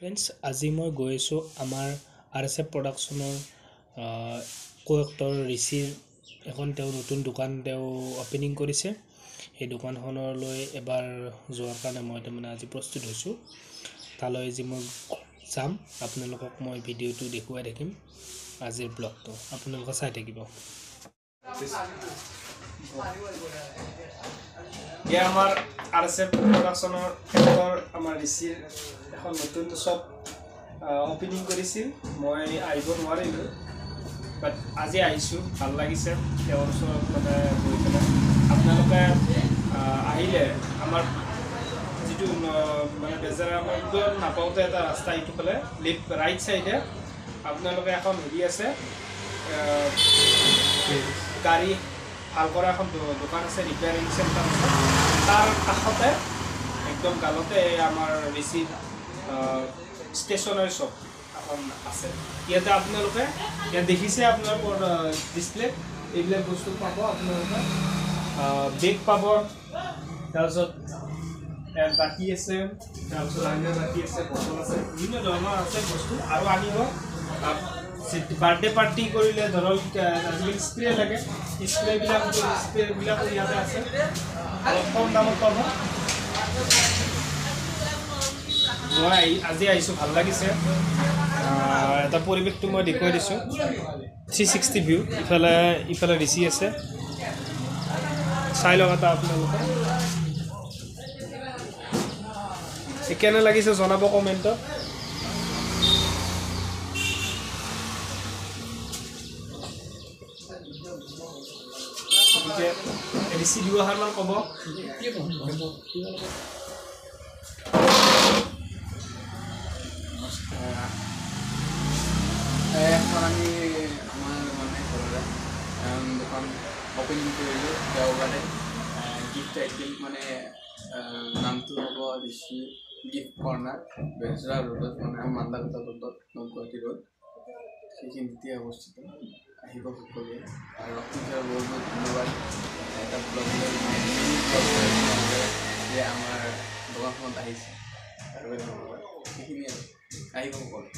Friends, আজি মই গৈ আছোঁ আমাৰ RSF প্ৰডাকশ্যনৰ কোএক্টৰ ঋষিৰ এখন তেওঁ নতুন দোকান অপেনিং কৰিছে। সেই দোকানখনলৈ এবাৰ যোৱাৰ কাৰণে মই তাৰমানে আজি প্ৰস্তুত হৈছোঁ। তালৈ আজি মই যাম, আপোনালোকক মই ভিডিঅ'টো দেখুৱাই থাকিম। আজিৰ ব্লগটো আপোনালোকে চাই থাকিব। এয়া আমাৰ RSF প্ৰডাকশ্যনৰ আমাৰ ঋষিৰ এখন নতুন শ্বপ অপেনিং কৰিছিল। মই আহিব নোৱাৰিলোঁ, বাট আজি আহিছোঁ, ভাল লাগিছে তেওঁৰ ওচৰত মানে গৈ পেলাই। আপোনালোকে আহিলে আমাৰ যিটো মানে বেজাৰা মন্দিৰ নাপাওঁতে এটা ৰাস্তা ইটো ফালে ৰাইট চাইডে আপোনালোকে এখন হেৰি আছে, গাড়ী ভাল কৰা এখন দোকান আছে, ৰিপেয়াৰিং চেণ্টাৰ আছে। তাৰ কাষতে একদম গালতে আমাৰ ঋষিৰ ষ্টেচনাৰী শ্বপ এখন আছে। ইয়াতে আপোনালোকে দেখিছে আপোনালোকৰ ডিছপ্লেত এইবিলাক বস্তু পাব। আপোনালোকে বেগ পাব, তাৰপিছত বাতি আছে, তাৰপিছত আইনা বাতি আছে, বটল আছে, বিভিন্ন ধৰণৰ আছে বস্তু। আৰু আনিব বাৰ্থডে পাৰ্টি কৰিলে ধৰক আজিকালি স্প্ৰে লাগে, স্প্ৰেবিলাকো ইয়াতে আছে, অলপ কম দামত পাব। মই আজি আহিছোঁ, ভাল লাগিছে। এটা পৰিৱেশটো মই দেখুৱাই দিছোঁ। 360 ভিউ, ইফালে ঋষি আছে, চাই লওক এটা আপোনালোকে। কেনে লাগিছে জনাব কমেণ্টত। গতিকে ঋষি দুআষাৰমান ক'ব। এখন আমি আমাৰ মানে ঘৰৰে দোকান অপেনিং কৰিলোঁ দেওবাৰে। গিফ্ট আইটেম মানে নামটো হ'ব ঋষি গিফ্ট কৰ্ণাৰ, বেজৰা ৰোডত, মানে মান্দাকটা ৰোডত, গুৱাহাটী ৰোড, সেইখিনিতে অৱস্থিত। আহিব সকলোৱে। আৰু আপোনালোকৰ বহুত বহুত ধন্যবাদ এটা ব্লগ যে আমাৰ দোকানখনত আহিছে। আৰু ধন্যবাদ, সেইখিনি আৰু আহিব সকলো।